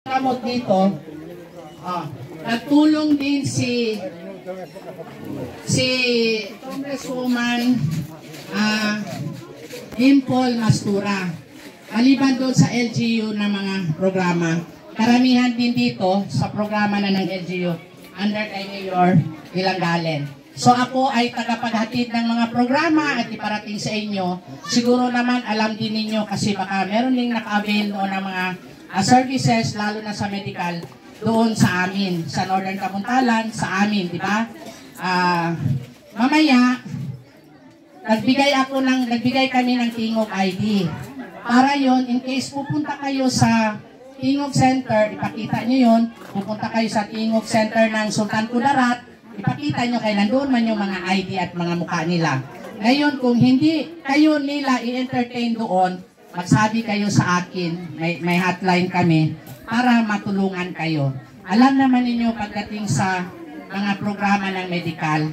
Kamot dito, nagtulong din si Congresswoman Dimple Mastura. Maliban doon sa LGU na mga programa, karamihan din dito sa programa na ng LGU under kay Mayor Ilangalen. So ako ay tagapaghatid ng mga programa at iparating sa inyo. Siguro naman alam din ninyo kasi baka meron ding naka-avail noon ng mga services, lalo na sa medical, doon sa amin, sa Northern Kabuntalan, sa amin, di ba? Mamaya, nagbigay kami ng Tingog ID. Para yon, in case pupunta kayo sa Tingog Center, ipakita nyo yon, pupunta kayo sa Tingog Center ng Sultan Kudarat, ipakita nyo kay nandoon man yung mga ID at mga mukha nila. Ngayon, kung hindi kayo nila i-entertain doon, magsabi kayo sa akin, may hotline kami, para matulungan kayo. Alam naman ninyo pagdating sa mga programa ng medical,